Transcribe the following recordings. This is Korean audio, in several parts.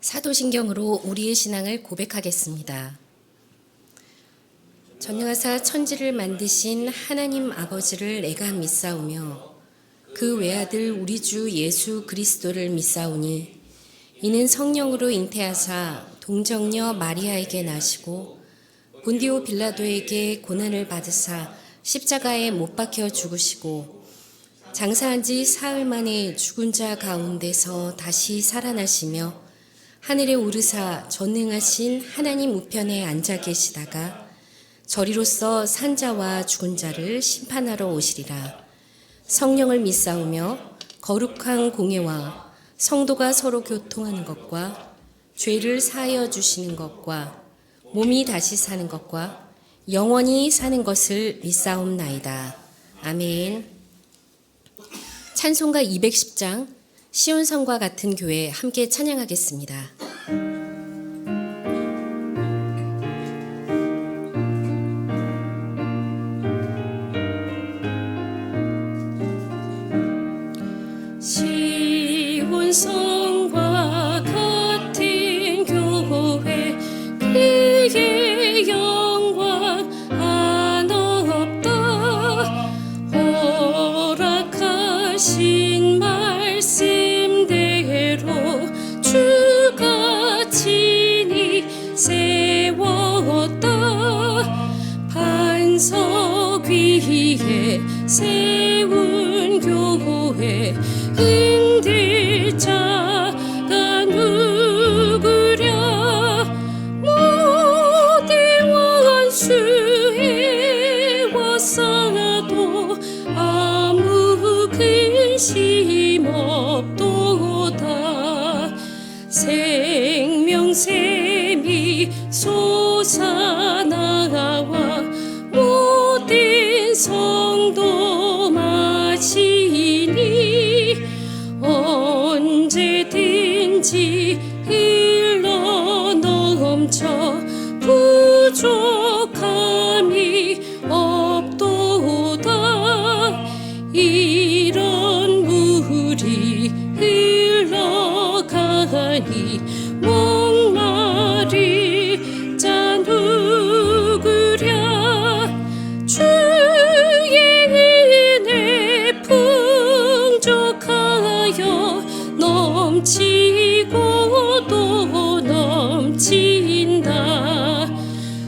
사도신경으로 우리의 신앙을 고백하겠습니다. 전능하사 천지를 만드신 하나님 아버지를 내가 믿사오며 그 외아들 우리 주 예수 그리스도를 믿사오니 이는 성령으로 잉태하사 동정녀 마리아에게 나시고 본디오 빌라도에게 고난을 받으사 십자가에 못 박혀 죽으시고 장사한 지 사흘 만에 죽은 자 가운데서 다시 살아나시며 하늘에 오르사 전능하신 하나님 우편에 앉아 계시다가 저리로서 산자와 죽은 자를 심판하러 오시리라. 성령을 믿사오며 거룩한 공예와 성도가 서로 교통하는 것과 죄를 사하여 주시는 것과 몸이 다시 사는 것과 영원히 사는 것을 믿사옵나이다. 아멘. 찬송가 210장 시온성과 같은 교회 함께 찬양하겠습니다. 시온성과 같은 교회 그의 영광 한없다. 허락하신 말씀대로 주가 친히 세웠다. 반석 위에 세운 교회 흔들 자가 누구랴. 모든 원수 에워싸도 아무 근심 없도다. 생명샘이 솟아나와 모든 성도 마시니 언제든지 흘러 넘쳐 부족함이 없도다. 이런 물이 흘러가니 목마를 자 누구랴. 주의 은혜 풍족하여 넘치고 또 넘친다.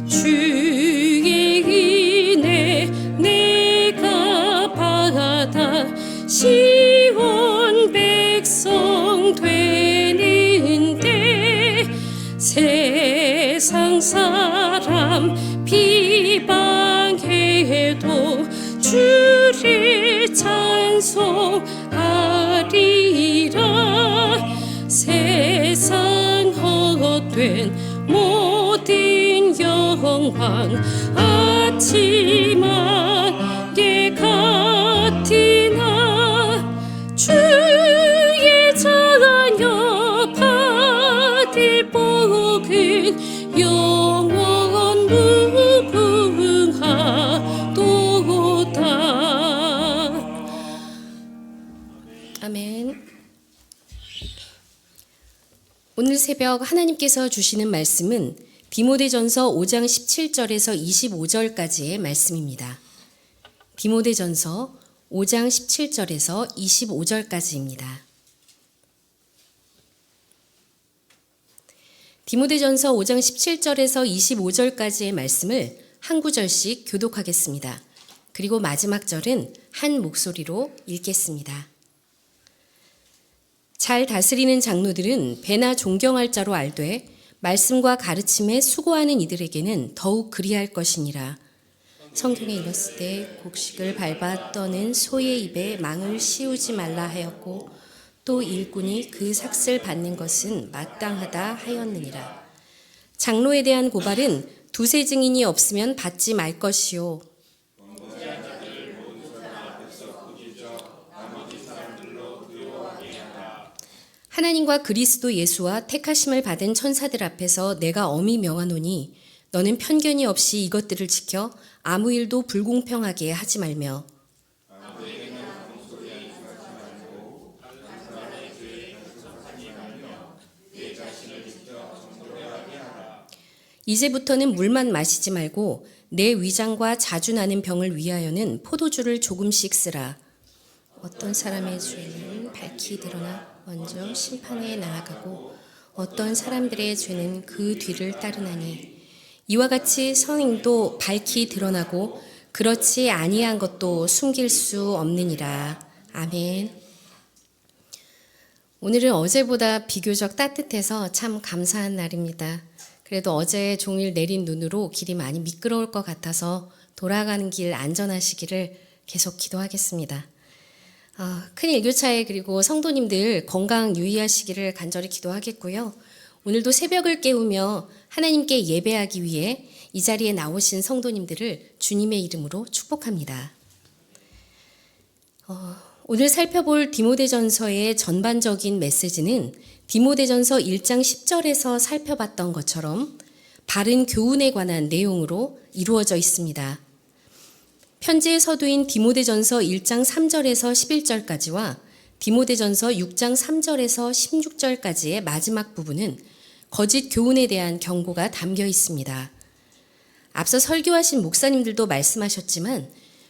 주의 은혜 내가 받아 시온 백성 되는데 세상 사람 비방해도 주를 찬송하리라. 세상 헛된 모든 영광 아침하게 같으나 주의 자녀 받을 복은 영원 무궁하도다. 아멘. 오늘 새벽 하나님께서 주시는 말씀은 디모데전서 5장 17절에서 25절까지의 말씀입니다. 디모데전서 5장 17절에서 25절까지입니다. 디모데전서 5장 17절에서 25절까지의 말씀을 한 구절씩 교독하겠습니다. 그리고 마지막 절은 한 목소리로 읽겠습니다. 잘 다스리는 장로들은 배나 존경할 자로 알되 말씀과 가르침에 수고하는 이들에게는 더욱 그리할 것이니라. 성경에 이렀을 때 곡식을 밟아 떠는 소의 입에 망을 씌우지 말라 하였고 또 일꾼이 그 삭슬 받는 것은 마땅하다 하였느니라. 장로에 대한 고발은 두세 증인이 없으면 받지 말 것이요. 하나님과 그리스도 예수와 택하심을 받은 천사들 앞에서 내가 엄히 명하노니 너는 편견이 없이 이것들을 지켜 아무 일도 불공평하게 하지 말며 이제부터는 물만 마시지 말고 내 위장과 자주 나는 병을 위하여는 포도주를 조금씩 쓰라. 어떤 사람의 죄는 밝히 드러나 먼저 심판에 나아가고 어떤 사람들의 죄는 그 뒤를 따르나니 이와 같이 선행도 밝히 드러나고 그렇지 아니한 것도 숨길 수 없느니라. 아멘. 오늘은 어제보다 비교적 따뜻해서 참 감사한 날입니다. 그래도 어제 종일 내린 눈으로 길이 많이 미끄러울 것 같아서 돌아가는 길 안전하시기를 계속 기도하겠습니다. 큰 일교차에 그리고 성도님들 건강 유의하시기를 간절히 기도하겠고요. 오늘도 새벽을 깨우며 하나님께 예배하기 위해 이 자리에 나오신 성도님들을 주님의 이름으로 축복합니다. 오늘 살펴볼 디모데전서의 전반적인 메시지는 디모데전서 1장 10절에서 살펴봤던 것처럼 바른 교훈에 관한 내용으로 이루어져 있습니다. 편지의 서두인 디모데전서 1장 3절에서 11절까지와 디모데전서 6장 3절에서 16절까지의 마지막 부분은 거짓 교훈에 대한 경고가 담겨 있습니다. 앞서 설교하신 목사님들도 말씀하셨지만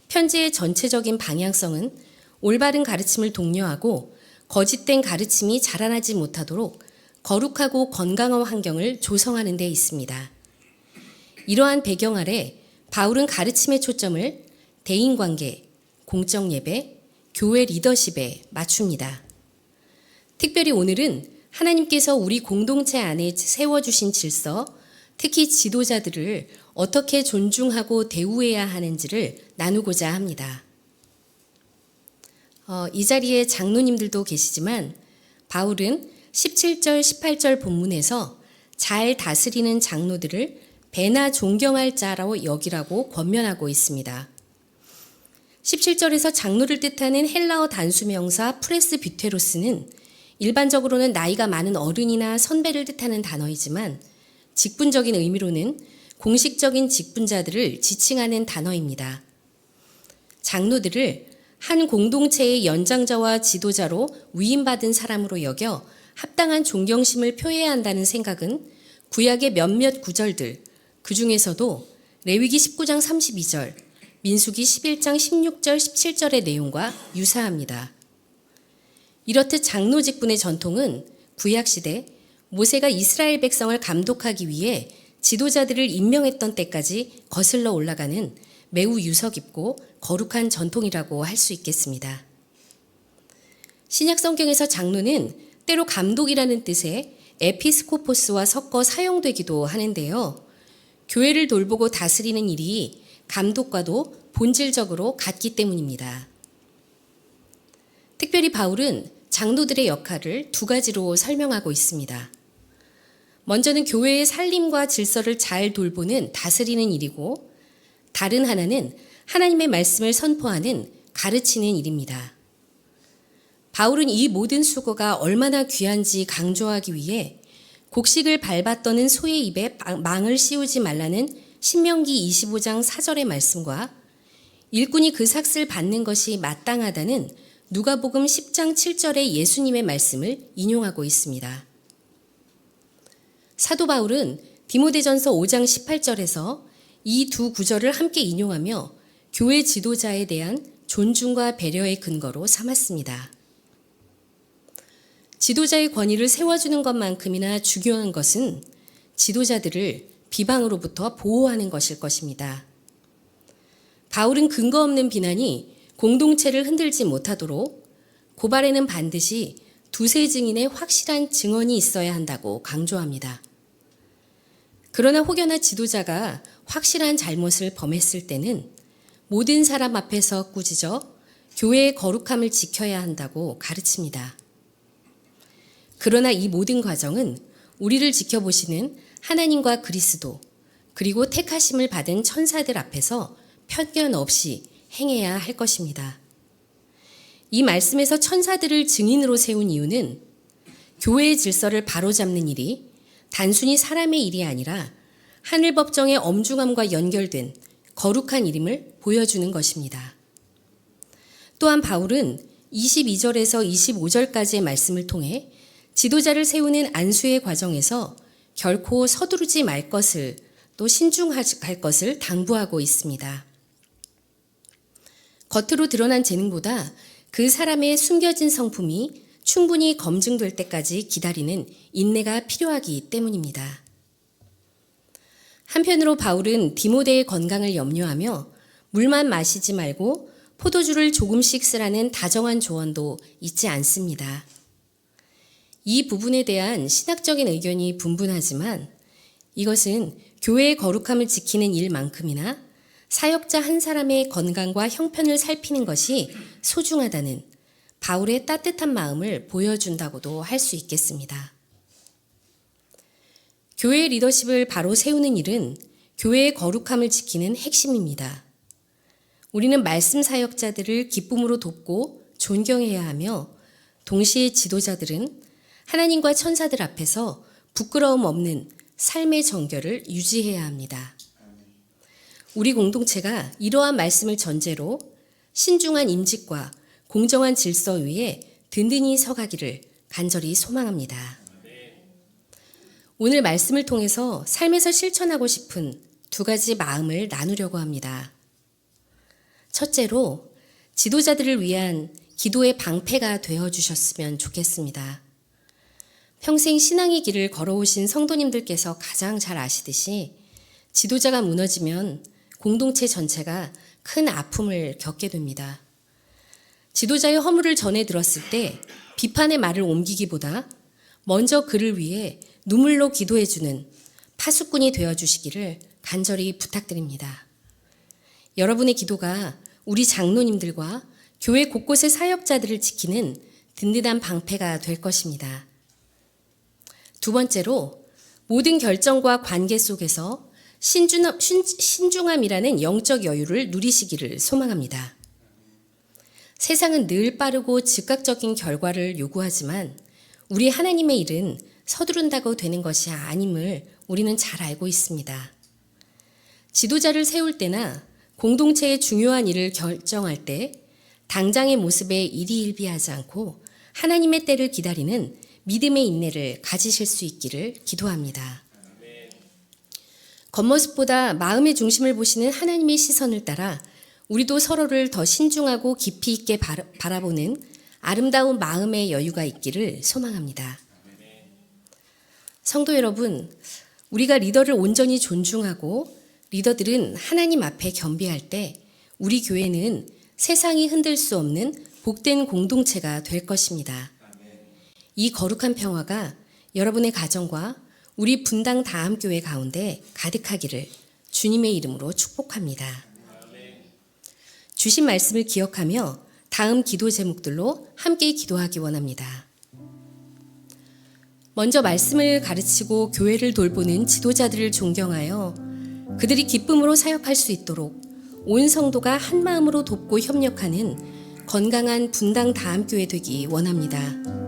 편지의 전체적인 방향성은 올바른 가르침을 독려하고 거짓된 가르침이 자라나지 못하도록 거룩하고 건강한 환경을 조성하는 데 있습니다. 이러한 배경 아래 바울은 가르침의 초점을 대인관계, 공적예배, 교회 리더십에 맞춥니다. 특별히 오늘은 하나님께서 우리 공동체 안에 세워주신 질서, 특히 지도자들을 어떻게 존중하고 대우해야 하는지를 나누고자 합니다. 이 자리에 장로님들도 계시지만 바울은 17절, 18절 본문에서 잘 다스리는 장로들을 배나 존경할 자라고 여기라고 권면하고 있습니다. 17절에서 장로를 뜻하는 헬라어 단수명사 프레스비테로스는 일반적으로는 나이가 많은 어른이나 선배를 뜻하는 단어이지만 직분적인 의미로는 공식적인 직분자들을 지칭하는 단어입니다. 장로들을 한 공동체의 연장자와 지도자로 위임받은 사람으로 여겨 합당한 존경심을 표해야 한다는 생각은 구약의 몇몇 구절들, 그 중에서도 레위기 19장 32절, 민수기 11장 16절 17절의 내용과 유사합니다. 이렇듯 장로 직분의 전통은 구약시대 모세가 이스라엘 백성을 감독하기 위해 지도자들을 임명했던 때까지 거슬러 올라가는 매우 유서 깊고 거룩한 전통이라고 할 수 있겠습니다. 신약 성경에서 장로는 때로 감독이라는 뜻의 에피스코포스와 섞어 사용되기도 하는데요. 교회를 돌보고 다스리는 일이 감독과도 본질적으로 같기 때문입니다. 특별히 바울은 장로들의 역할을 두 가지로 설명하고 있습니다. 먼저는 교회의 살림과 질서를 잘 돌보는 다스리는 일이고 다른 하나는 하나님의 말씀을 선포하는 가르치는 일입니다. 바울은 이 모든 수고가 얼마나 귀한지 강조하기 위해 곡식을 밟아 떠는 소의 입에 망을 씌우지 말라는 신명기 25장 4절의 말씀과 일꾼이 그 삭을 받는 것이 마땅하다는 누가복음 10장 7절의 예수님의 말씀을 인용하고 있습니다. 사도 바울은 디모데전서 5장 18절에서 이 두 구절을 함께 인용하며 교회 지도자에 대한 존중과 배려의 근거로 삼았습니다. 지도자의 권위를 세워주는 것만큼이나 중요한 것은 지도자들을 비방으로부터 보호하는 것일 것입니다. 바울은 근거 없는 비난이 공동체를 흔들지 못하도록 고발에는 반드시 두세 증인의 확실한 증언이 있어야 한다고 강조합니다. 그러나 혹여나 지도자가 확실한 잘못을 범했을 때는 모든 사람 앞에서 꾸짖어 교회의 거룩함을 지켜야 한다고 가르칩니다. 그러나 이 모든 과정은 우리를 지켜보시는 하나님과 그리스도 그리고 택하심을 받은 천사들 앞에서 편견 없이 행해야 할 것입니다. 이 말씀에서 천사들을 증인으로 세운 이유는 교회의 질서를 바로잡는 일이 단순히 사람의 일이 아니라 하늘 법정의 엄중함과 연결된 거룩한 일임을 보여주는 것입니다. 또한 바울은 22절에서 25절까지의 말씀을 통해 지도자를 세우는 안수의 과정에서 결코 서두르지 말 것을 또 신중할 것을 당부하고 있습니다. 겉으로 드러난 재능보다 그 사람의 숨겨진 성품이 충분히 검증될 때까지 기다리는 인내가 필요하기 때문입니다. 한편으로 바울은 디모데의 건강을 염려하며 물만 마시지 말고 포도주를 조금씩 쓰라는 다정한 조언도 잊지 않습니다. 이 부분에 대한 신학적인 의견이 분분하지만 이것은 교회의 거룩함을 지키는 일만큼이나 사역자 한 사람의 건강과 형편을 살피는 것이 소중하다는 바울의 따뜻한 마음을 보여준다고도 할 수 있겠습니다. 교회의 리더십을 바로 세우는 일은 교회의 거룩함을 지키는 핵심입니다. 우리는 말씀 사역자들을 기쁨으로 돕고 존경해야 하며 동시에 지도자들은 하나님과 천사들 앞에서 부끄러움 없는 삶의 정결을 유지해야 합니다. 우리 공동체가 이러한 말씀을 전제로 신중한 임직과 공정한 질서 위에 든든히 서가기를 간절히 소망합니다. 오늘 말씀을 통해서 삶에서 실천하고 싶은 두 가지 마음을 나누려고 합니다. 첫째로 지도자들을 위한 기도의 방패가 되어주셨으면 좋겠습니다. 평생 신앙의 길을 걸어오신 성도님들께서 가장 잘 아시듯이 지도자가 무너지면 공동체 전체가 큰 아픔을 겪게 됩니다. 지도자의 허물을 전해 들었을 때 비판의 말을 옮기기보다 먼저 그를 위해 눈물로 기도해주는 파수꾼이 되어주시기를 간절히 부탁드립니다. 여러분의 기도가 우리 장로님들과 교회 곳곳의 사역자들을 지키는 든든한 방패가 될 것입니다. 두 번째로 모든 결정과 관계 속에서 신중함이라는 영적 여유를 누리시기를 소망합니다. 세상은 늘 빠르고 즉각적인 결과를 요구하지만 우리 하나님의 일은 서두른다고 되는 것이 아님을 우리는 잘 알고 있습니다. 지도자를 세울 때나 공동체의 중요한 일을 결정할 때 당장의 모습에 일희일비하지 않고 하나님의 때를 기다리는 믿음의 인내를 가지실 수 있기를 기도합니다. 겉모습보다 마음의 중심을 보시는 하나님의 시선을 따라 우리도 서로를 더 신중하고 깊이 있게 바라보는 아름다운 마음의 여유가 있기를 소망합니다. 성도 여러분, 우리가 리더를 온전히 존중하고 리더들은 하나님 앞에 겸비할 때 우리 교회는 세상이 흔들 수 없는 복된 공동체가 될 것입니다. 이 거룩한 평화가 여러분의 가정과 우리 분당 다함교회 가운데 가득하기를 주님의 이름으로 축복합니다. 주신 말씀을 기억하며 다음 기도 제목들로 함께 기도하기 원합니다. 먼저 말씀을 가르치고 교회를 돌보는 지도자들을 존경하여 그들이 기쁨으로 사역할 수 있도록 온 성도가 한 마음으로 돕고 협력하는 건강한 분당 다함교회 되기 원합니다.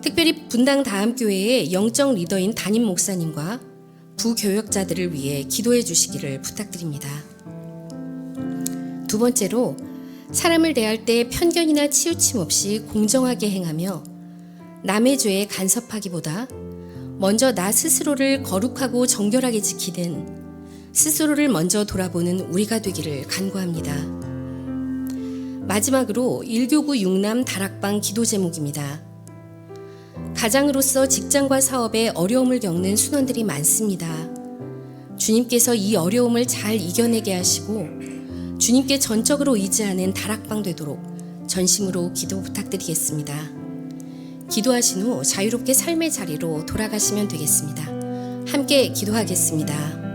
특별히 분당 다함교회의 영적 리더인 담임 목사님과 부교역자들을 위해 기도해 주시기를 부탁드립니다. 두 번째로 사람을 대할 때 편견이나 치우침 없이 공정하게 행하며 남의 죄에 간섭하기보다 먼저 나 스스로를 거룩하고 정결하게 지키는 스스로를 먼저 돌아보는 우리가 되기를 간구합니다. 마지막으로 1교구 6남 다락방 기도 제목입니다. 가장으로서 직장과 사업에 어려움을 겪는 순원들이 많습니다. 주님께서 이 어려움을 잘 이겨내게 하시고 주님께 전적으로 의지하는 다락방 되도록 전심으로 기도 부탁드리겠습니다. 기도하신 후 자유롭게 삶의 자리로 돌아가시면 되겠습니다. 함께 기도하겠습니다.